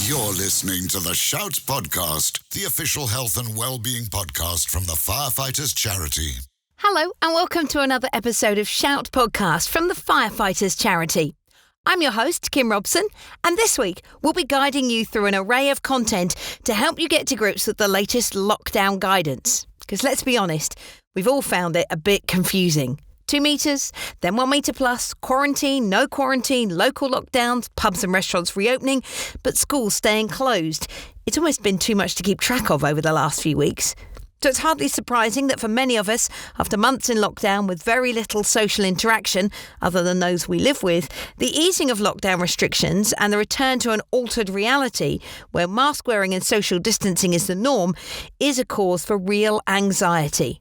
You're listening to the Shout Podcast, the official health and well-being podcast from the Firefighters Charity. Hello and welcome to another episode of Shout Podcast from the Firefighters Charity. I'm your host, Kim Robson, and this week we'll be guiding you through an array of content to help you get to grips with the latest lockdown guidance. Because let's be honest, we've all found it a bit confusing. 2 metres, then 1 metre plus, quarantine, no quarantine, local lockdowns, pubs and restaurants reopening, but schools staying closed. It's almost been too much to keep track of over the last few weeks. So it's hardly surprising that for many of us, after months in lockdown with very little social interaction, other than those we live with, the easing of lockdown restrictions and the return to an altered reality where mask wearing and social distancing is the norm is a cause for real anxiety.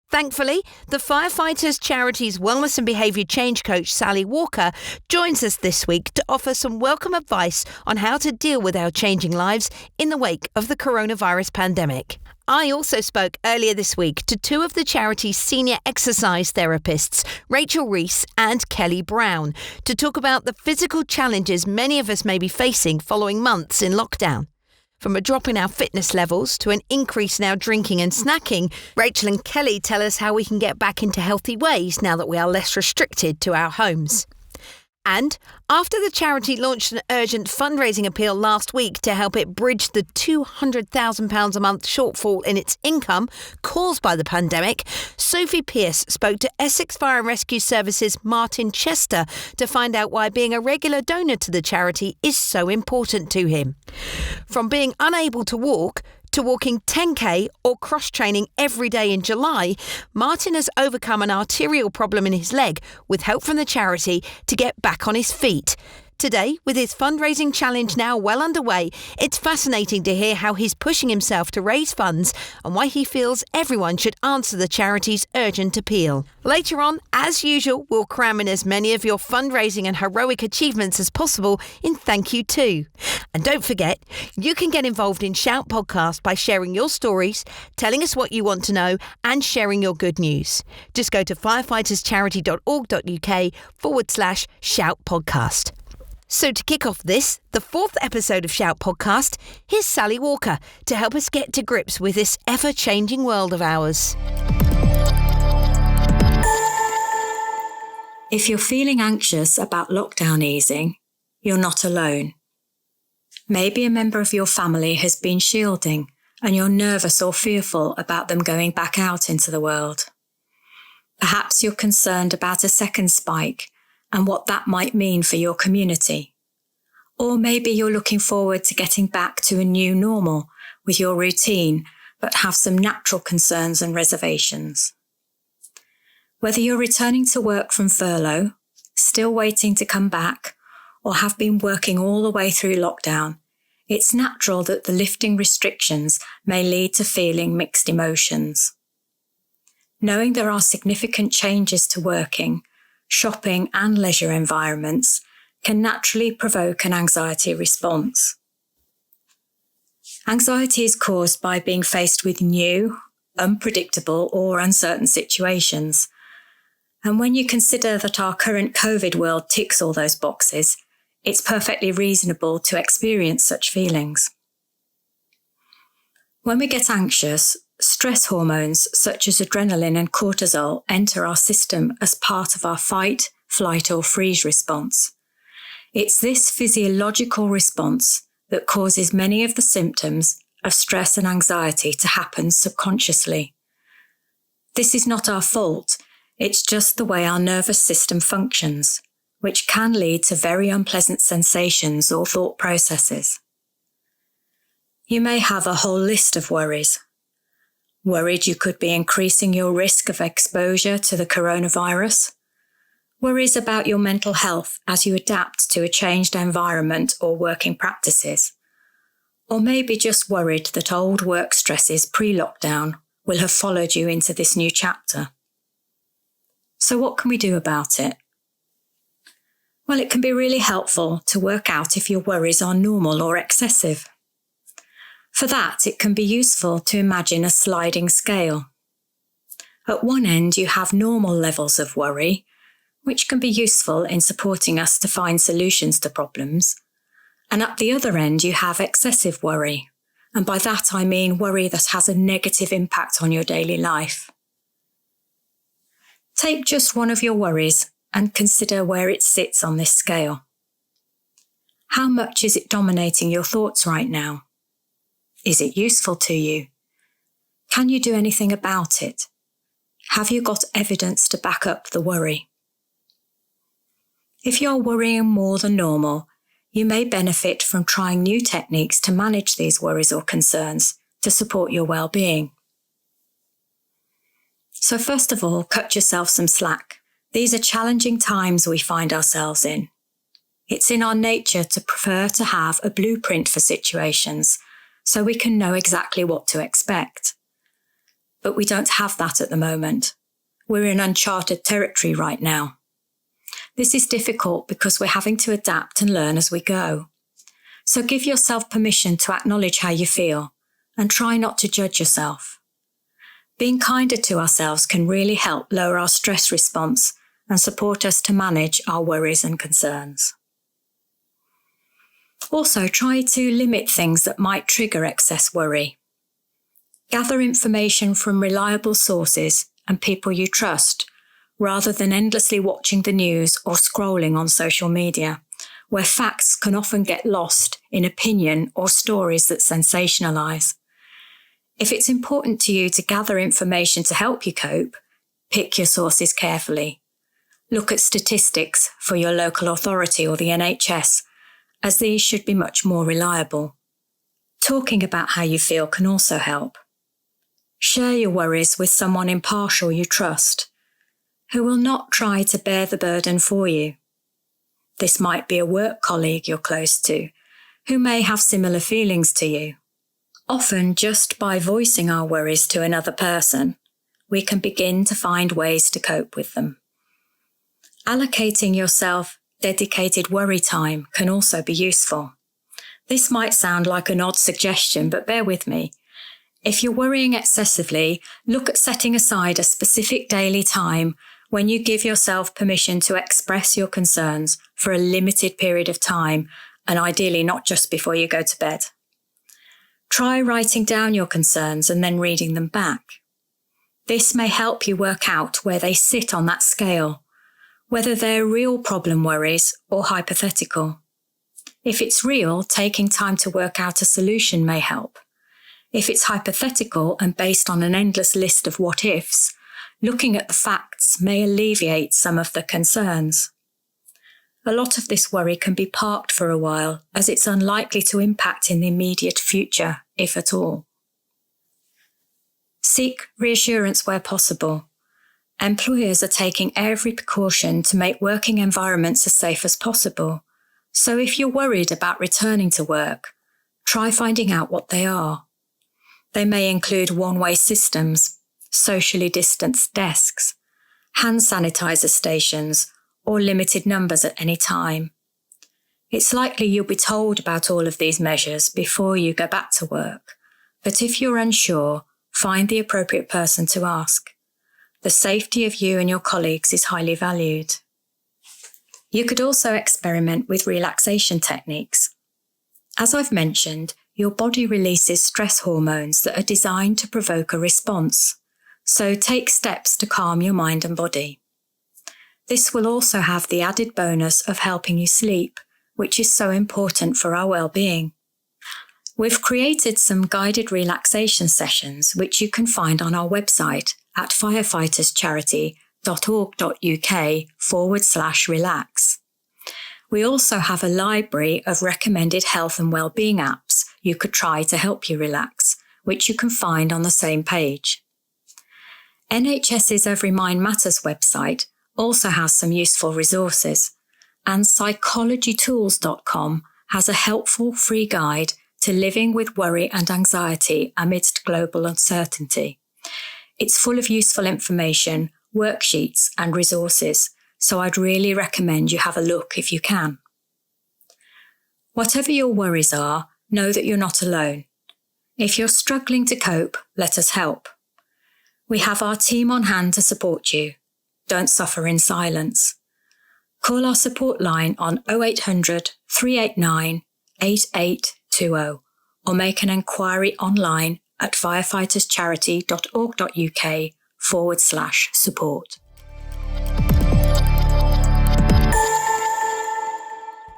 Thankfully, the Firefighters Charity's Wellness and Behaviour Change Coach, Sally Walker, joins us this week to offer some welcome advice on how to deal with our changing lives in the wake of the coronavirus pandemic. I also spoke earlier this week to two of the charity's senior exercise therapists, Rachel Reese and Kelly Brown, to talk about the physical challenges many of us may be facing following months in lockdown. From a drop in our fitness levels to an increase in our drinking and snacking, Rachel and Kelly tell us how we can get back into healthy ways now that we are less restricted to our homes. And after the charity launched an urgent fundraising appeal last week to help it bridge the £200,000 a month shortfall in its income caused by the pandemic, Sophie Pearce spoke to Essex Fire and Rescue Services' Martin Chester to find out why being a regular donor to the charity is so important to him. From being unable to walk to walking 10k or cross-training every day in July, Martin has overcome an arterial problem in his leg with help from the charity to get back on his feet. Today, with his fundraising challenge now well underway, it's fascinating to hear how he's pushing himself to raise funds and why he feels everyone should answer the charity's urgent appeal. Later on, as usual, we'll cram in as many of your fundraising and heroic achievements as possible in Thank You Too. And don't forget, you can get involved in Shout Podcast by sharing your stories, telling us what you want to know, and sharing your good news. Just go to firefighterscharity.org.uk/Shout Podcast. So to kick off this, the 4th episode of Shout Podcast, here's Sally Walker to help us get to grips with this ever-changing world of ours. If you're feeling anxious about lockdown easing, you're not alone. Maybe a member of your family has been shielding and you're nervous or fearful about them going back out into the world. Perhaps you're concerned about a second spike and what that might mean for your community. Or maybe you're looking forward to getting back to a new normal with your routine, but have some natural concerns and reservations. Whether you're returning to work from furlough, still waiting to come back, or have been working all the way through lockdown, it's natural that the lifting restrictions may lead to feeling mixed emotions. Knowing there are significant changes to working, shopping and leisure environments can naturally provoke an anxiety response. Anxiety is caused by being faced with new, unpredictable or uncertain situations. And when you consider that our current COVID world ticks all those boxes, it's perfectly reasonable to experience such feelings. When we get anxious, stress hormones such as adrenaline and cortisol enter our system as part of our fight, flight or freeze response. It's this physiological response that causes many of the symptoms of stress and anxiety to happen subconsciously. This is not our fault, it's just the way our nervous system functions, which can lead to very unpleasant sensations or thought processes. You may have a whole list of worries. Worried you could be increasing your risk of exposure to the coronavirus. Worries about your mental health as you adapt to a changed environment or working practices. Or maybe just worried that old work stresses pre-lockdown will have followed you into this new chapter. So what can we do about it? Well, it can be really helpful to work out if your worries are normal or excessive. For that, it can be useful to imagine a sliding scale. At one end, you have normal levels of worry, which can be useful in supporting us to find solutions to problems. And at the other end, you have excessive worry. And by that, I mean worry that has a negative impact on your daily life. Take just one of your worries and consider where it sits on this scale. How much is it dominating your thoughts right now? Is it useful to you? Can you do anything about it? Have you got evidence to back up the worry? If you're worrying more than normal, you may benefit from trying new techniques to manage these worries or concerns to support your well-being. So first of all, cut yourself some slack. These are challenging times we find ourselves in. It's in our nature to prefer to have a blueprint for situations so we can know exactly what to expect. But we don't have that at the moment. We're in uncharted territory right now. This is difficult because we're having to adapt and learn as we go. So give yourself permission to acknowledge how you feel and try not to judge yourself. Being kinder to ourselves can really help lower our stress response and support us to manage our worries and concerns. Also, try to limit things that might trigger excess worry. Gather information from reliable sources and people you trust, rather than endlessly watching the news or scrolling on social media, where facts can often get lost in opinion or stories that sensationalize. If it's important to you to gather information to help you cope, pick your sources carefully. Look at statistics for your local authority or the NHS, as these should be much more reliable. Talking about how you feel can also help. Share your worries with someone impartial you trust, who will not try to bear the burden for you. This might be a work colleague you're close to, who may have similar feelings to you. Often, just by voicing our worries to another person, we can begin to find ways to cope with them. Allocating yourself dedicated worry time can also be useful. This might sound like an odd suggestion, but bear with me. If you're worrying excessively, look at setting aside a specific daily time when you give yourself permission to express your concerns for a limited period of time, and ideally not just before you go to bed. Try writing down your concerns and then reading them back. This may help you work out where they sit on that scale, whether they're real problem worries or hypothetical. If it's real, taking time to work out a solution may help. If it's hypothetical and based on an endless list of what-ifs, looking at the facts may alleviate some of the concerns. A lot of this worry can be parked for a while, as it's unlikely to impact in the immediate future, if at all. Seek reassurance where possible. Employers are taking every precaution to make working environments as safe as possible. So if you're worried about returning to work, try finding out what they are. They may include one-way systems, socially distanced desks, hand sanitizer stations, or limited numbers at any time. It's likely you'll be told about all of these measures before you go back to work, but if you're unsure, find the appropriate person to ask. The safety of you and your colleagues is highly valued. You could also experiment with relaxation techniques. As I've mentioned, your body releases stress hormones that are designed to provoke a response, so take steps to calm your mind and body. This will also have the added bonus of helping you sleep, which is so important for our well-being. We've created some guided relaxation sessions which you can find on our website at firefighters.org.uk/relax. We also have a library of recommended health and well-being apps you could try to help you relax, which you can find on the same page. NHS's Every Mind Matters website also has some useful resources, and psychologytools.com has a helpful free guide to living with worry and anxiety amidst global uncertainty. It's full of useful information, worksheets and resources, so I'd really recommend you have a look if you can. Whatever your worries are, know that you're not alone. If you're struggling to cope, let us help. We have our team on hand to support you. Don't suffer in silence. Call our support line on 0800 389 8820 or make an enquiry online at firefighters.charity.org.uk/support.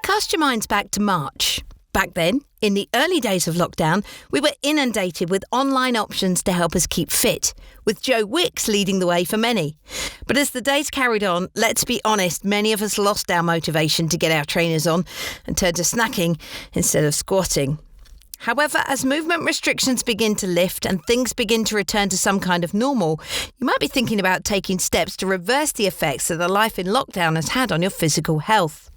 Cast your minds back to March. Back then, in the early days of lockdown, we were inundated with online options to help us keep fit, with Joe Wicks leading the way for many. But as the days carried on, let's be honest, many of us lost our motivation to get our trainers on and turned to snacking instead of squatting. However, as movement restrictions begin to lift and things begin to return to some kind of normal, you might be thinking about taking steps to reverse the effects that the life in lockdown has had on your physical health.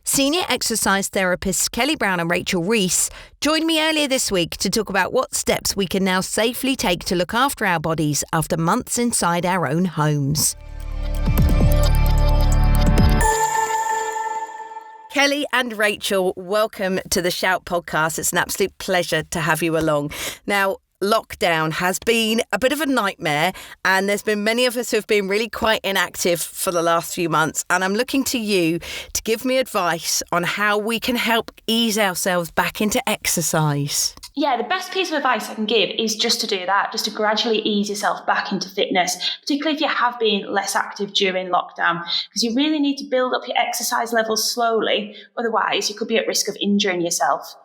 Senior exercise therapists Kelly Brown and Rachel Reese joined me earlier this week to talk about what steps we can now safely take to look after our bodies after months inside our own homes. Kelly and Rachel, welcome to the Shout podcast. It's an absolute pleasure to have you along. Now, lockdown has been a bit of a nightmare, and there's been many of us who have been really quite inactive for the last few months, and I'm looking to you to give me advice on how we can help ease ourselves back into exercise. Yeah, the best piece of advice I can give is just to do that, just to gradually ease yourself back into fitness, particularly if you have been less active during lockdown, because you really need to build up your exercise levels slowly, otherwise you could be at risk of injuring yourself.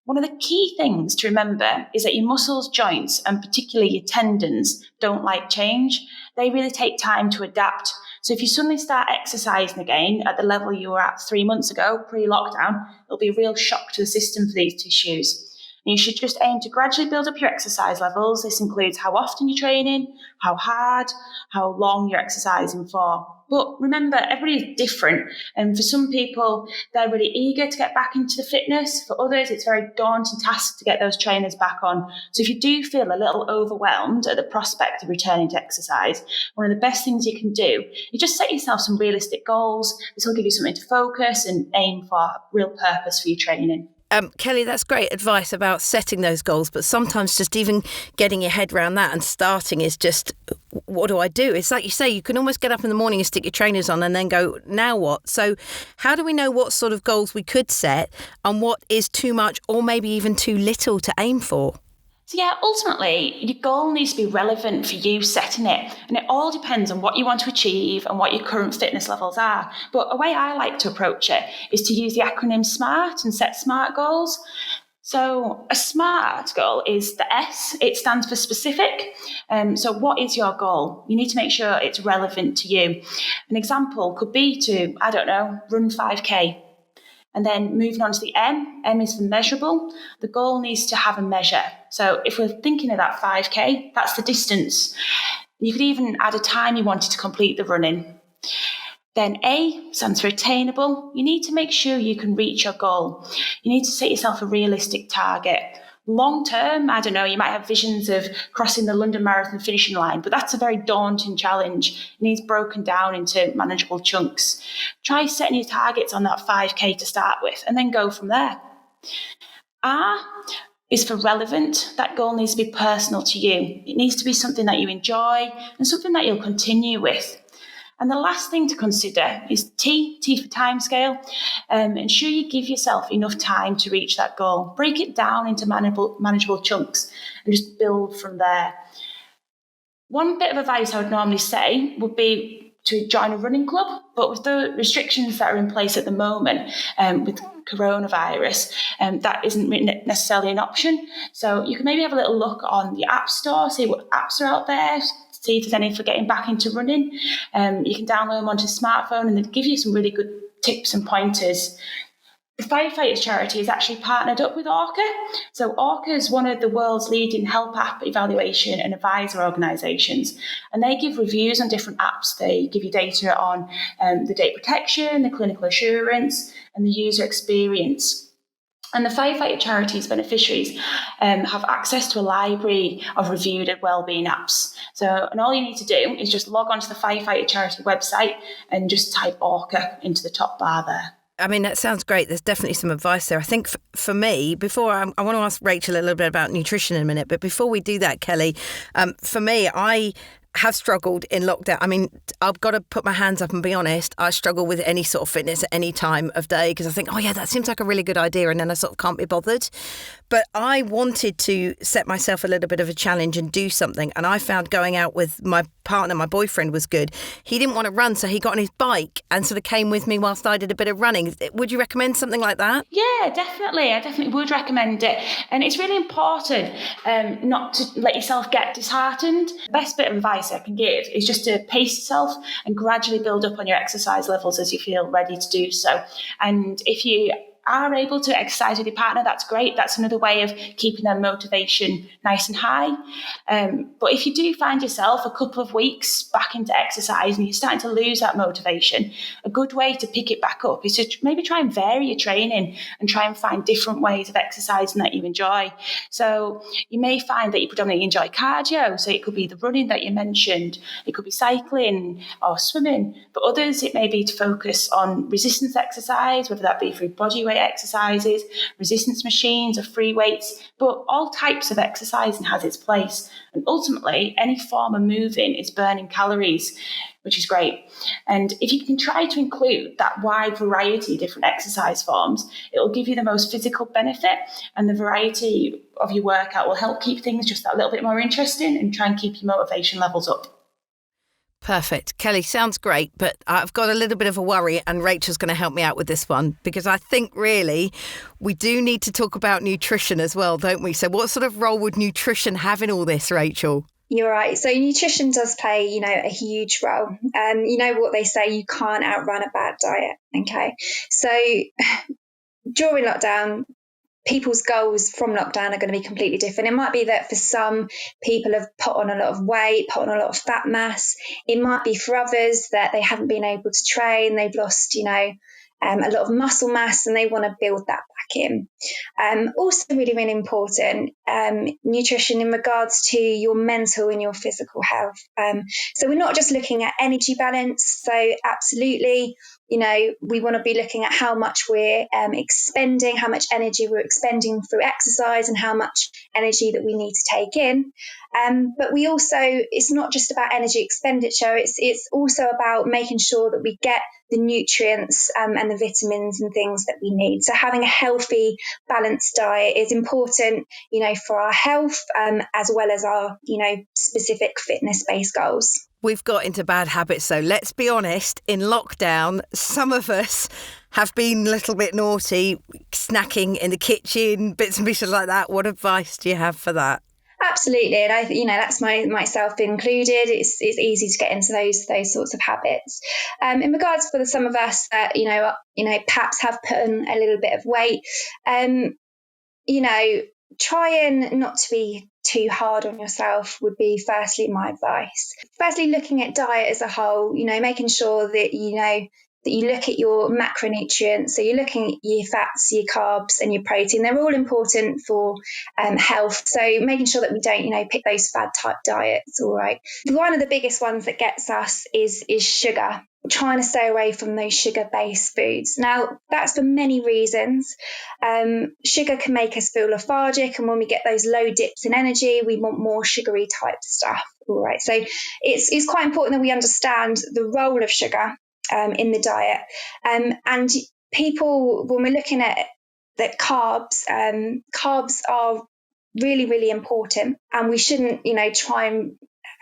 One of the key things to remember is that your muscles, joints, and particularly your tendons don't like change. They really take time to adapt. So if you suddenly start exercising again at the level you were at 3 months ago, pre-lockdown, it'll be a real shock to the system for these tissues. And you should just aim to gradually build up your exercise levels. This includes how often you're training, how hard, how long you're exercising for. But remember, everybody is different. And for some people, they're really eager to get back into the fitness. For others, it's a very daunting task to get those trainers back on. So if you do feel a little overwhelmed at the prospect of returning to exercise, one of the best things you can do is just set yourself some realistic goals. This will give you something to focus and aim for real purpose for your training. Kelly, that's great advice about setting those goals, but sometimes just even getting your head around that and starting is just, what do I do? It's like you say, you can almost get up in the morning and stick your trainers on and then go, now what? So how do we know what sort of goals we could set and what is too much or maybe even too little to aim for? So yeah, ultimately, your goal needs to be relevant for you setting it. And it all depends on what you want to achieve and what your current fitness levels are. But a way I like to approach it is to use the acronym SMART and set SMART goals. So a SMART goal is the S. It stands for specific. So what is your goal? You need to make sure it's relevant to you. An example could be to, run 5K. And then moving on to the M is for measurable. The goal needs to have a measure. So if we're thinking of that 5K, that's the distance. You could even add a time you wanted to complete the running. Then A stands for attainable. You need to make sure you can reach your goal. You need to set yourself a realistic target. Long term, you might have visions of crossing the London Marathon finishing line, but that's a very daunting challenge. It needs broken down into manageable chunks. Try setting your targets on that 5K to start with, and then go from there. R is for relevant. That goal needs to be personal to you. It needs to be something that you enjoy and something that you'll continue with. And the last thing to consider is T for timescale. Ensure you give yourself enough time to reach that goal. Break it down into manageable chunks and just build from there. One bit of advice I would normally say would be to join a running club, but with the restrictions that are in place at the moment with coronavirus, that isn't necessarily an option. So you can maybe have a little look on the App Store, see what apps are out there, see if there's any for getting back into running. You can download them onto your smartphone and they give you some really good tips and pointers. The Firefighters Charity is actually partnered up with Orca. So Orca is one of the world's leading help app evaluation and advisor organisations. And they give reviews on different apps. They give you data on the data protection, the clinical assurance, and the user experience. And the Firefighter Charity's beneficiaries have access to a library of reviewed and wellbeing apps. And all you need to do is just log onto the Firefighter Charity website and just type Orca into the top bar there. I mean, that sounds great. There's definitely some advice there. I think for me, before I want to ask Rachel a little bit about nutrition in a minute, but before we do that, Kelly, for me, I have struggled in lockdown. I mean, I've got to put my hands up and be honest. I struggle with any sort of fitness at any time of day because I think, oh yeah, that seems like a really good idea. And then I sort of can't be bothered. But I wanted to set myself a little bit of a challenge and do something. And I found going out with my partner, my boyfriend, was good. He didn't want to run, so he got on his bike and sort of came with me whilst I did a bit of running. Would you recommend something like that? Yeah, definitely. I definitely would recommend it. And it's really important not to let yourself get disheartened. The best bit of advice I can give is just to pace yourself and gradually build up on your exercise levels as you feel ready to do so. And if you are able to exercise with your partner, that's great. That's another way of keeping their motivation nice and high. But if you do find yourself a couple of weeks back into exercise and you're starting to lose that motivation, a good way to pick it back up is to maybe try and vary your training and try and find different ways of exercising that you enjoy. So you may find that you predominantly enjoy cardio. So it could be the running that you mentioned. It could be cycling or swimming. But others, it may be to focus on resistance exercise, whether that be through body weight exercises, resistance machines or free weights, but all types of exercising has its place. And ultimately, any form of moving is burning calories, which is great. And if you can try to include that wide variety of different exercise forms, it will give you the most physical benefit, and the variety of your workout will help keep things just that little bit more interesting and try and keep your motivation levels up. Perfect. Kelly, sounds great, but I've got a little bit of a worry and Rachel's going to help me out with this one because I think really we do need to talk about nutrition as well, don't we? So what sort of role would nutrition have in all this, Rachel? You're right. So nutrition does play, a huge role. You know what they say, you can't outrun a bad diet. Okay. So during lockdown, people's goals from lockdown are going to be completely different. It might be that for some people have put on a lot of weight, put on a lot of fat mass. It might be for others that they haven't been able to train. They've lost, a lot of muscle mass and they want to build that back in. Also really, really important, nutrition in regards to your mental and your physical health. So we're not just looking at energy balance. So absolutely, we want to be looking at how much we're expending, how much energy we're expending through exercise and how much energy that we need to take in. But we also, it's not just about energy expenditure, it's also about making sure that we get the nutrients and the vitamins and things that we need. So having a healthy, balanced diet is important, for our health as well as our, specific fitness-based goals. We've got into bad habits, so let's be honest, in lockdown, some of us have been a little bit naughty, snacking in the kitchen, bits and pieces like that. What advice do you have for that? Absolutely, and that's myself included. It's easy to get into those sorts of habits. In regards for some of us that perhaps have put on a little bit of weight, try and not to be too hard on yourself would be firstly my advice. Firstly, looking at diet as a whole, making sure that that you look at your macronutrients. So you're looking at your fats, your carbs and your protein. They're all important for health. So making sure that we don't, pick those fad type diets. All right. One of the biggest ones that gets us is sugar. Trying to stay away from those sugar-based foods. Now, that's for many reasons. Sugar can make us feel lethargic, and when we get those low dips in energy, we want more sugary type stuff. All right. So it's quite important that we understand the role of sugar in the diet. And people, when we're looking at the carbs, carbs are really, really important, and we shouldn't, try and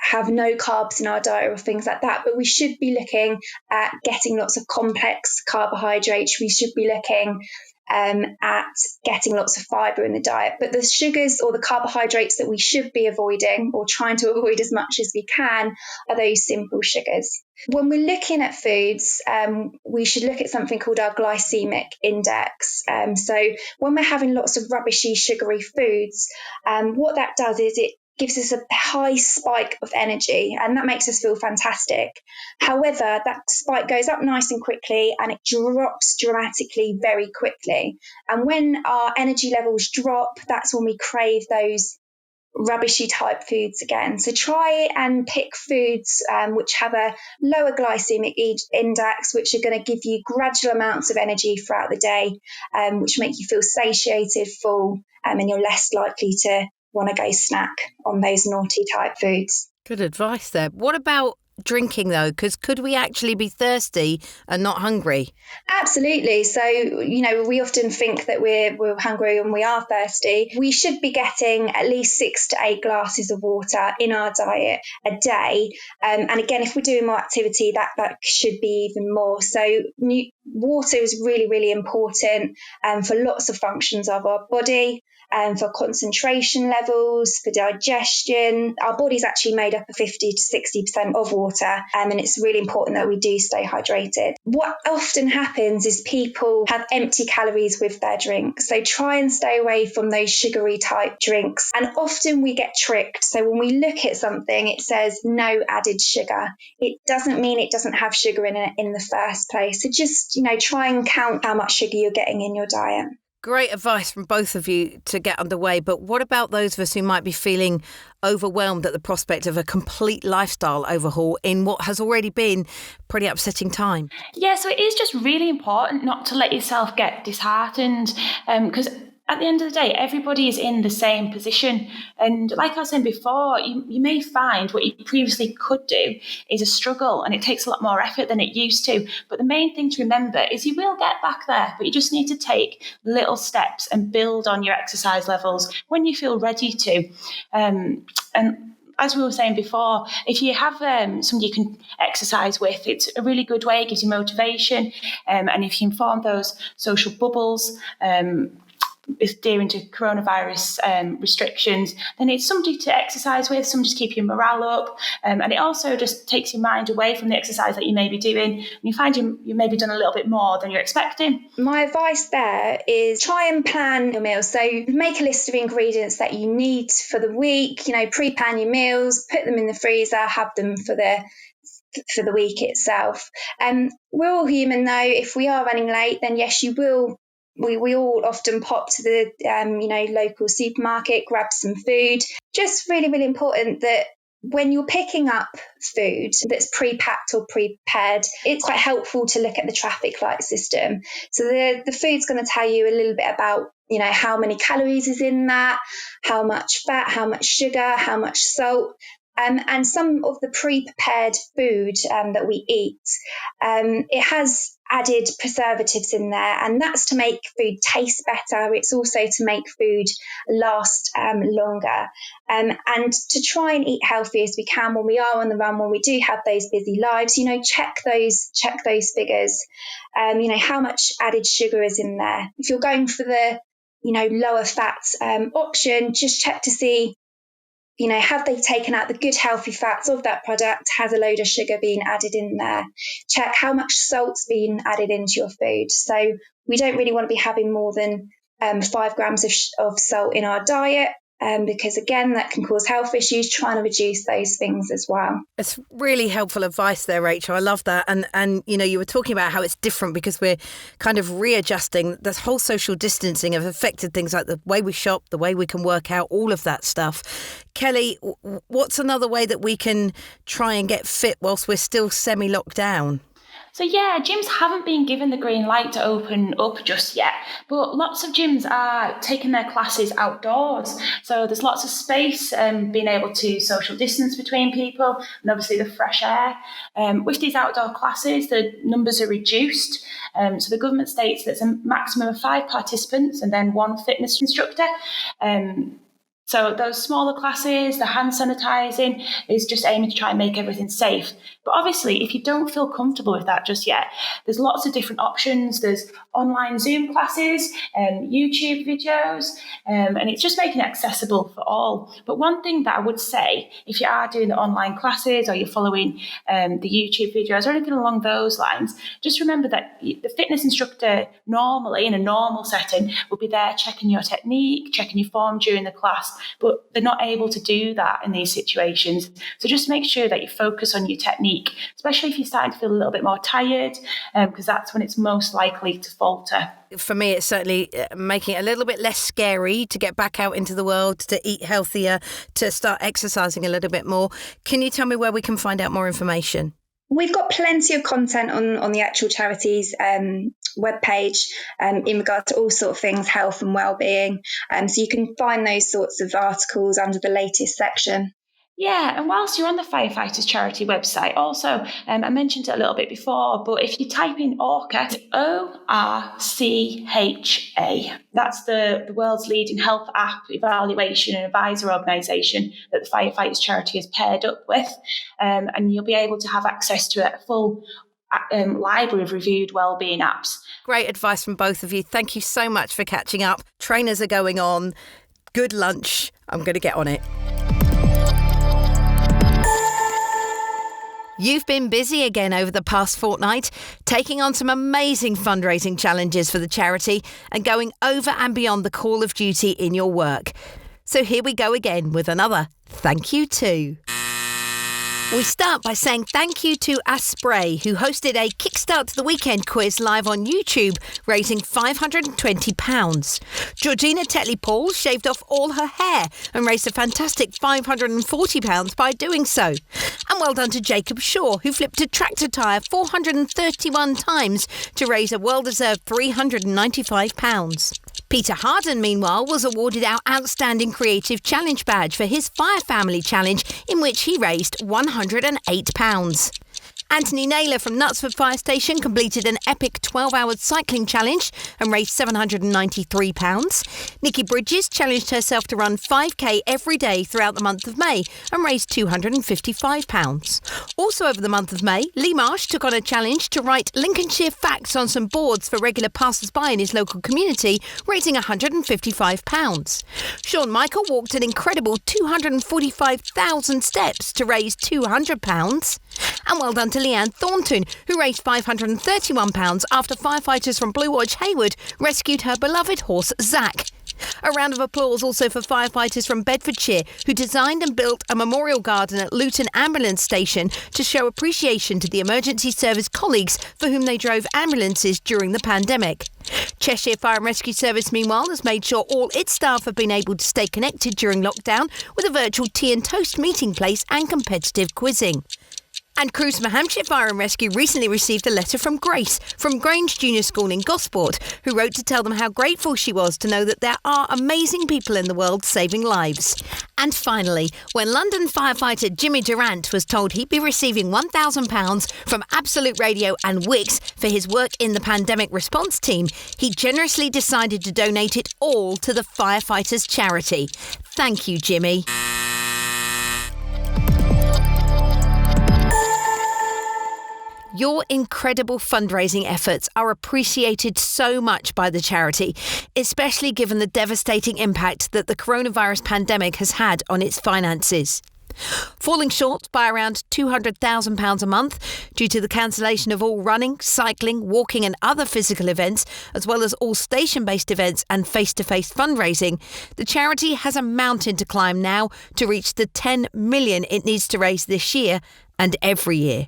have no carbs in our diet or things like that, but we should be looking at getting lots of complex carbohydrates. We should be looking at getting lots of fibre in the diet. But the sugars or the carbohydrates that we should be avoiding or trying to avoid as much as we can are those simple sugars. When we're looking at foods, we should look at something called our glycemic index. So when we're having lots of rubbishy, sugary foods, what that does is it gives us a high spike of energy, and that makes us feel fantastic. However, that spike goes up nice and quickly and it drops dramatically very quickly. And when our energy levels drop, that's when we crave those rubbishy type foods again. So try and pick foods which have a lower glycemic index, which are going to give you gradual amounts of energy throughout the day, which make you feel satiated, full, and you're less likely to want to go snack on those naughty type foods. Good advice there. What about drinking though? Because could we actually be thirsty and not hungry? Absolutely. So, we often think that we're hungry and we are thirsty. We should be getting at least 6 to 8 glasses of water in our diet a day. And again, if we're doing more activity, that should be even more. So water is really, really important for lots of functions of our body. For concentration levels, for digestion. Our body's actually made up of 50 to 60% of water, and it's really important that we do stay hydrated. What often happens is people have empty calories with their drink, so try and stay away from those sugary type drinks. And often we get tricked. So when we look at something, it says no added sugar. It doesn't mean it doesn't have sugar in it in the first place. So just, try and count how much sugar you're getting in your diet. Great advice from both of you to get underway. But what about those of us who might be feeling overwhelmed at the prospect of a complete lifestyle overhaul in what has already been pretty upsetting time? Yeah, so it is just really important not to let yourself get disheartened, because at the end of the day, everybody is in the same position. And like I was saying before, you may find what you previously could do is a struggle, and it takes a lot more effort than it used to. But the main thing to remember is you will get back there, but you just need to take little steps and build on your exercise levels when you feel ready to. And as we were saying before, if you have somebody you can exercise with, it's a really good way. It gives you motivation. And if you can form those social bubbles, adhering to coronavirus restrictions, then it's somebody to exercise with, somebody to keep your morale up. And it also just takes your mind away from the exercise that you may be doing. And you find you maybe done a little bit more than you're expecting. My advice there is try and plan your meals. So make a list of ingredients that you need for the week, pre-plan your meals, put them in the freezer, have them for the week itself. We're all human though. If we are running late, then yes, you will. We all often pop to the local supermarket, grab some food. Just really, really important that when you're picking up food that's pre-packed or prepared, it's quite helpful to look at the traffic light system. So the food's going to tell you a little bit about how many calories is in that, how much fat, how much sugar, how much salt. And some of the pre-prepared food that we eat, it has added preservatives in there, and that's to make food taste better. It's also to make food last longer, and to try and eat healthy as we can when we are on the run, when we do have those busy lives. Check those figures. How much added sugar is in there. If you're going for the lower fat option, just check to see, have they taken out the good healthy fats of that product? Has a load of sugar been added in there? Check how much salt's been added into your food. So we don't really want to be having more than 5 grams of salt in our diet. Because again, that can cause health issues. Trying to reduce those things as well. It's really helpful advice there, Rachel. I love that. And you were talking about how it's different because we're kind of readjusting. This whole social distancing have affected things like the way we shop, the way we can work out, all of that stuff. Kelly, what's another way that we can try and get fit whilst we're still semi-locked down? So yeah, gyms haven't been given the green light to open up just yet, but lots of gyms are taking their classes outdoors. So there's lots of space, being able to social distance between people, and obviously the fresh air. With these outdoor classes, the numbers are reduced. So the government states there's a maximum of 5 participants and then 1 fitness instructor. So those smaller classes, the hand sanitising is just aiming to try and make everything safe. But obviously, if you don't feel comfortable with that just yet, there's lots of different options. There's online Zoom classes, YouTube videos, and it's just making it accessible for all. But one thing that I would say, if you are doing the online classes or you're following the YouTube videos or anything along those lines, just remember that the fitness instructor normally, in a normal setting, will be there checking your technique, checking your form during the class, but they're not able to do that in these situations. So just make sure that you focus on your technique, especially if you're starting to feel a little bit more tired, because that's when it's most likely to falter. For me, it's certainly making it a little bit less scary to get back out into the world, to eat healthier, to start exercising a little bit more. Can you tell me where we can find out more information? We've got plenty of content on the actual charity's webpage in regard to all sorts of things, health and wellbeing. So you can find those sorts of articles under the latest section. Yeah, and whilst you're on the Firefighters Charity website, also, I mentioned it a little bit before, but if you type in ORCHA, ORCHA, that's the world's leading health app evaluation and advisor organisation that the Firefighters Charity is paired up with, and you'll be able to have access to a full library of reviewed wellbeing apps. Great advice from both of you. Thank you so much for catching up. Trainers are going on. Good lunch. I'm going to get on it. You've been busy again over the past fortnight, taking on some amazing fundraising challenges for the charity and going over and beyond the call of duty in your work. So here we go again with another thank you too. We start by saying thank you to Asprey, who hosted a Kickstart to the Weekend quiz live on YouTube, raising £520. Georgina Tetley-Paul shaved off all her hair and raised a fantastic £540 by doing so. And well done to Jacob Shaw, who flipped a tractor tyre 431 times to raise a well-deserved £395. Peter Harden, meanwhile, was awarded our Outstanding Creative Challenge badge for his Fire Family Challenge, in which he raised £108. Anthony Naylor from Knutsford Fire Station completed an epic 12-hour cycling challenge and raised £793. Nikki Bridges challenged herself to run 5k every day throughout the month of May and raised £255. Also over the month of May, Lee Marsh took on a challenge to write Lincolnshire facts on some boards for regular passers-by in his local community, raising £155. Sean Michael walked an incredible 245,000 steps to raise £200. And well done to Leanne Thornton, who raised £531 after firefighters from Blue Lodge Hayward rescued her beloved horse, Zack. A round of applause also for firefighters from Bedfordshire who designed and built a memorial garden at Luton Ambulance Station to show appreciation to the emergency service colleagues for whom they drove ambulances during the pandemic. Cheshire Fire and Rescue Service, meanwhile, has made sure all its staff have been able to stay connected during lockdown with a virtual tea and toast meeting place and competitive quizzing. And Crews from Hampshire Fire and Rescue recently received a letter from Grace from Grange Junior School in Gosport, who wrote to tell them how grateful she was to know that there are amazing people in the world saving lives. And finally, when London firefighter Jimmy Durant was told he'd be receiving £1,000 from Absolute Radio and Wix for his work in the pandemic response team, he generously decided to donate it all to the Firefighters Charity. Thank you, Jimmy. Your incredible fundraising efforts are appreciated so much by the charity, especially given the devastating impact that the coronavirus pandemic has had on its finances. Falling short by around £200,000 a month due to the cancellation of all running, cycling, walking and other physical events, as well as all station-based events and face-to-face fundraising, the charity has a mountain to climb now to reach the $10 million it needs to raise this year and every year.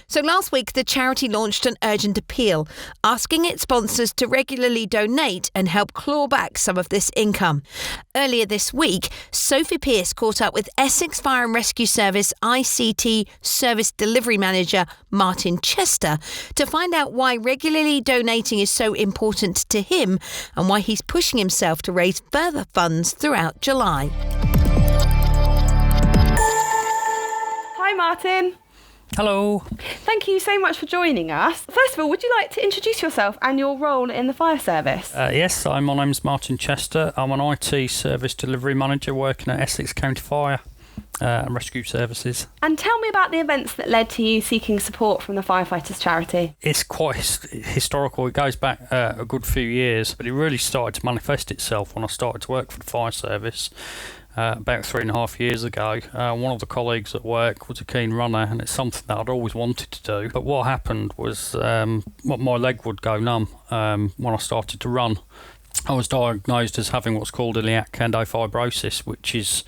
So last week, the charity launched an urgent appeal, asking its sponsors to regularly donate and help claw back some of this income. Earlier this week, Sophie Pearce caught up with Essex Fire and Rescue Service ICT Service Delivery Manager Martin Chester to find out why regularly donating is so important to him and why he's pushing himself to raise further funds throughout July. Hi, Martin. Hello. Thank you so much for joining us. First of all, would you like to introduce yourself and your role in the fire service? Yes, my name's Martin Chester. I'm an IT service delivery manager working at Essex County Fire and Rescue Services. And tell me about the events that led to you seeking support from the Firefighters Charity. It's quite historical. It goes back a good few years, but it really started to manifest itself when I started to work for the fire service. About 3.5 years ago, one of the colleagues at work was a keen runner, and it's something that I'd always wanted to do. But what happened was my leg would go numb when I started to run. I was diagnosed as having what's called iliac endofibrosis, which is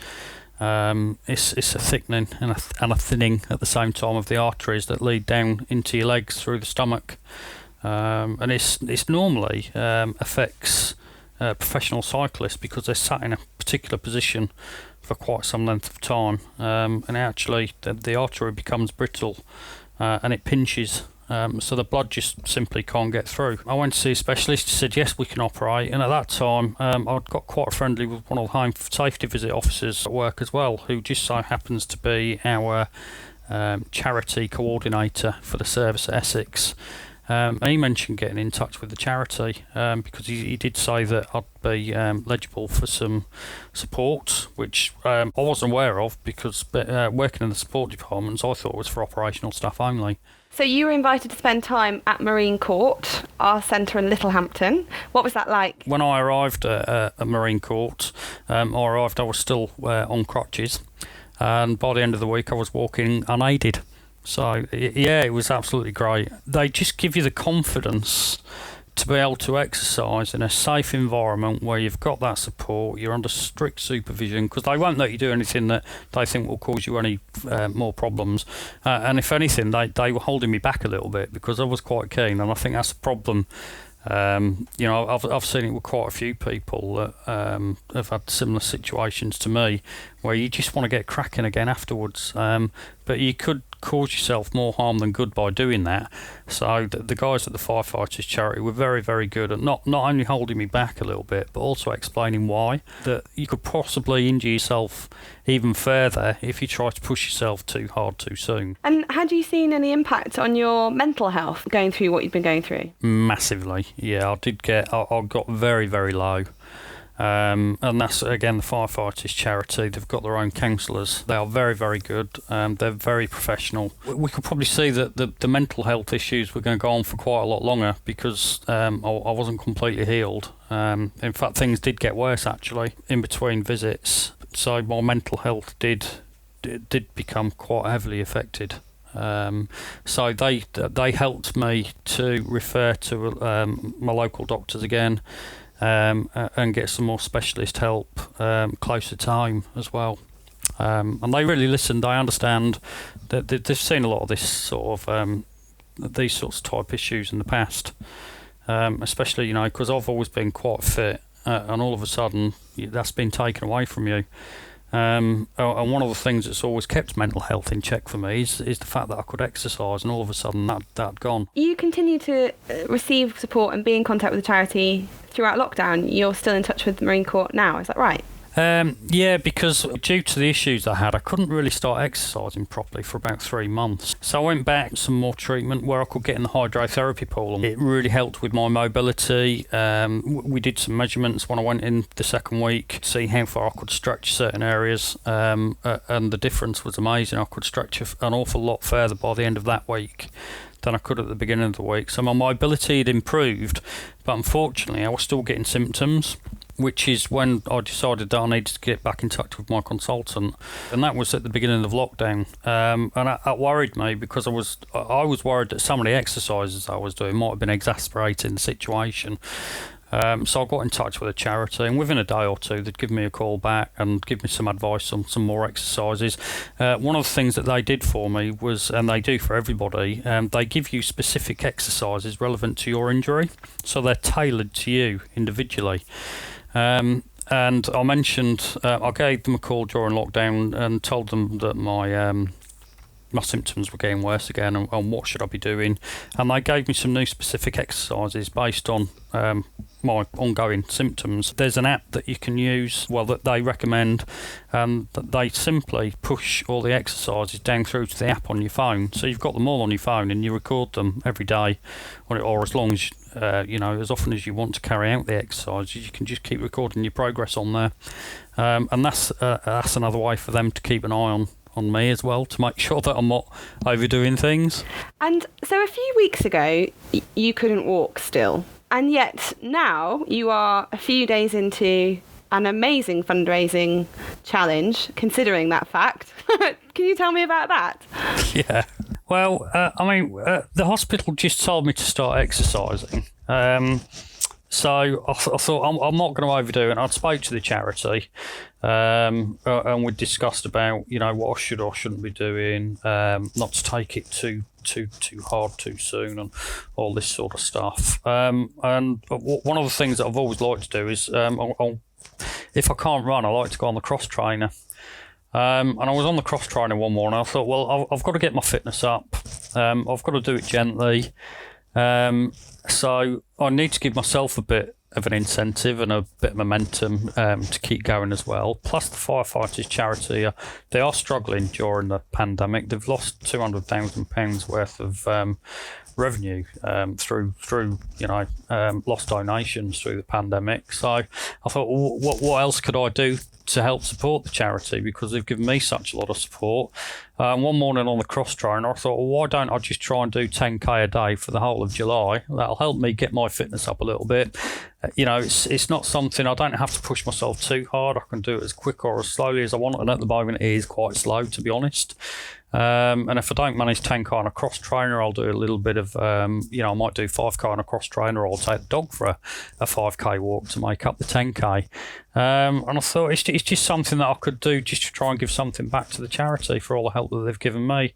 it's a thickening and a thinning at the same time of the arteries that lead down into your legs through the stomach, and it's normally affects professional cyclists because they're sat in a particular position for quite some length of time, and actually the artery becomes brittle and it pinches So the blood just simply can't get through. I went to see a specialist. He said, yes, we can operate. And at that time, I'd got quite friendly with one of the home safety visit officers at work as well, who just so happens to be our charity coordinator for the service at Essex. And he mentioned getting in touch with the charity because he did say that I'd be eligible for some support, which I wasn't aware of because working in the support departments, I thought it was for operational staff only. So you were invited to spend time at Marine Court, our centre in Littlehampton. What was that like? When I arrived at Marine Court, I was still on crutches, and by the end of the week I was walking unaided. So, yeah, it was absolutely great. They just give you the confidence to be able to exercise in a safe environment where you've got that support, you're under strict supervision, because they won't let you do anything that they think will cause you any more problems. And if anything, they were holding me back a little bit because I was quite keen, and I think that's a problem. I've seen it with quite a few people that have had similar situations to me, where you just want to get cracking again afterwards. But you could cause yourself more harm than good by doing that. So the guys at the Firefighters Charity were very, very good at not only holding me back a little bit, but also explaining why. That you could possibly injure yourself even further if you try to push yourself too hard too soon. And had you seen any impact on your mental health going through what you've been going through? Massively, yeah. I got very, very low. And that's, again, the Firefighters Charity. They've got their own counsellors. They are very, very good. They're very professional. We could probably see that the mental health issues were going to go on for quite a lot longer because I wasn't completely healed. In fact, things did get worse, actually, in between visits. So my mental health did become quite heavily affected. So they helped me to refer to my local doctors again. And get some more specialist help closer to home as well. And they really listened. They understand that they've seen a lot of this sort of these sorts of type issues in the past, especially because I've always been quite fit, and all of a sudden that's been taken away from you. And one of the things that's always kept mental health in check for me is the fact that I could exercise, and all of a sudden that gone. You continue to receive support and be in contact with the charity throughout lockdown. You're still in touch with the Marine Court now, is that right? Yeah, because due to the issues I had, I couldn't really start exercising properly for about 3 months. So I went back to some more treatment where I could get in the hydrotherapy pool. It really helped with my mobility. We did some measurements when I went in the second week to see how far I could stretch certain areas, and the difference was amazing. I could stretch an awful lot further by the end of that week than I could at the beginning of the week. So my mobility had improved, but unfortunately I was still getting symptoms, which is when I decided that I needed to get back in touch with my consultant, and that was at the beginning of lockdown. And that worried me because I was worried that some of the exercises I was doing might have been exasperating the situation. So I got in touch with a charity, and within a day or two they'd give me a call back and give me some advice on some more exercises. One of the things that they did for me was, and they do for everybody, they give you specific exercises relevant to your injury, so they're tailored to you individually. And I mentioned, I gave them a call during lockdown and told them that my symptoms were getting worse again, and what should I be doing. And they gave me some new specific exercises based on my ongoing symptoms. There's an app that you can use, that they recommend, and they simply push all the exercises down through to the app on your phone. So you've got them all on your phone, and you record them every day, or as long as as often as you want to carry out the exercises. You can just keep recording your progress on there, and that's another way for them to keep an eye on me as well, to make sure that I'm not overdoing things. And so a few weeks ago you couldn't walk still, and yet now you are a few days into an amazing fundraising challenge, considering that fact. Can you tell me about that? Yeah. Well, the hospital just told me to start exercising. So I thought I'm not going to overdo it. I'd spoke to the charity, and we discussed about what I should or shouldn't be doing, not to take it too hard too soon, and all this sort of stuff. And one of the things that I've always liked to do is, if I can't run, I like to go on the cross trainer. And I was on the cross trainer one morning. I thought, well, I've got to get my fitness up. I've got to do it gently. So I need to give myself a bit of an incentive and a bit of momentum to keep going as well. Plus the Firefighters Charity, they are struggling during the pandemic. They've lost £200,000 worth of revenue through lost donations through the pandemic. So I thought, well, what else could I do to help support the charity, because they've given me such a lot of support. One morning on the cross trainer, I thought, well, why don't I just try and do 10k a day for the whole of July? That'll help me get my fitness up a little bit. It's not something, I don't have to push myself too hard. I can do it as quick or as slowly as I want, and at the moment it is quite slow, to be honest. And if I don't manage 10k on a cross trainer, I'll do a little bit of, I might do 5k on a cross trainer, or I'll take the dog for a 5k walk to make up the 10k. And I thought it's just something that I could do just to try and give something back to the charity for all the help that they've given me.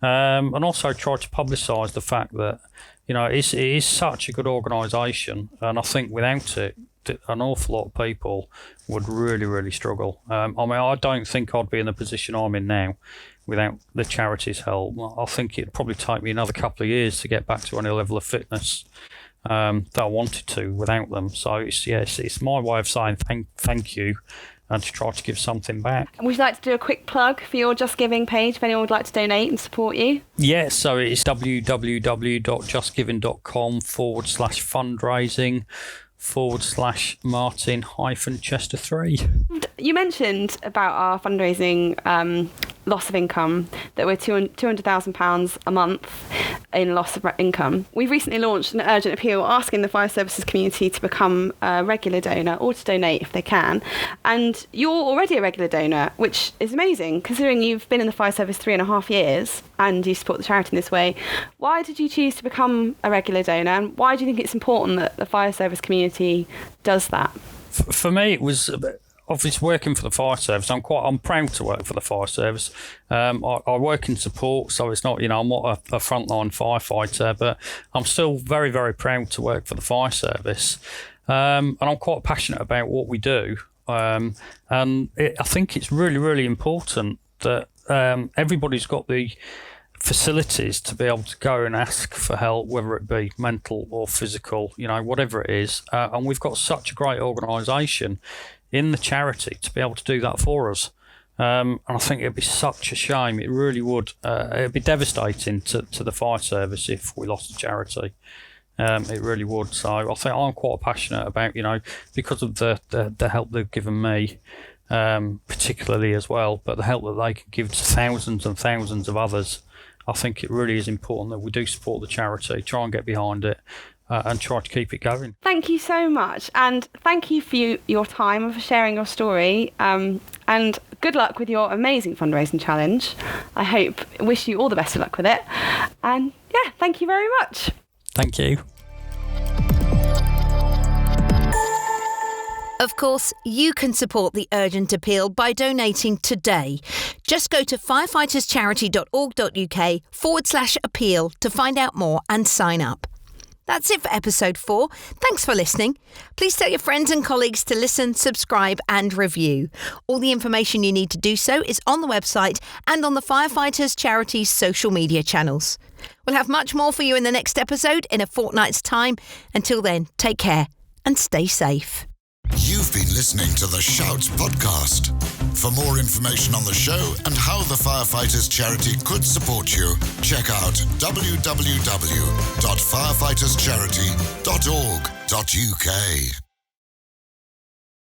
And also try to publicise the fact that, it is such a good organisation, and I think without it, an awful lot of people would really, really struggle. I don't think I'd be in the position I'm in now without the charity's help. I think it'd probably take me another couple of years to get back to any level of fitness that I wanted to without them. So it's my way of saying thank you, and to try to give something back. Would you like to do a quick plug for your Just Giving page if anyone would like to donate and support you? Yeah, so it's www.justgiving.com/fundraising/Martin-Chester3. You mentioned about our fundraising loss of income, that we're £200,000 a month in loss of income. We've recently launched an urgent appeal asking the fire services community to become a regular donor, or to donate if they can. And you're already a regular donor, which is amazing, considering you've been in the fire service 3.5 years and you support the charity in this way. Why did you choose to become a regular donor, and why do you think it's important that the fire service community does that? For me, it was obviously working for the fire service. I'm proud to work for the fire service. I work in support, so it's not, I'm not a frontline firefighter, but I'm still very, very proud to work for the fire service. And I'm quite passionate about what we do. I think it's really, really important that everybody's got the facilities to be able to go and ask for help, whether it be mental or physical, whatever it is. And we've got such a great organisation in the charity to be able to do that for us. And I think it'd be such a shame. It really would. It'd be devastating to the fire service if we lost the charity. It really would. So I think I'm quite passionate about, because of the help they've given me, particularly as well, but the help that they can give to thousands and thousands of others. I think it really is important that we do support the charity, try and get behind it, and try to keep it going. Thank you so much, and thank you for your time and for sharing your story, and good luck with your amazing fundraising challenge. I wish you all the best of luck with it, and thank you very much. Thank you. Of course, you can support the urgent appeal by donating today. Just go to firefighters.charity.org.uk/appeal to find out more and sign up. That's it for episode 4. Thanks for listening. Please tell your friends and colleagues to listen, subscribe and review. All the information you need to do so is on the website and on the Firefighters Charity's social media channels. We'll have much more for you in the next episode in a fortnight's time. Until then, take care and stay safe. You've been listening to the Shouts podcast. For more information on the show and how the Firefighters Charity could support you, check out www.firefighters.charity.org.uk.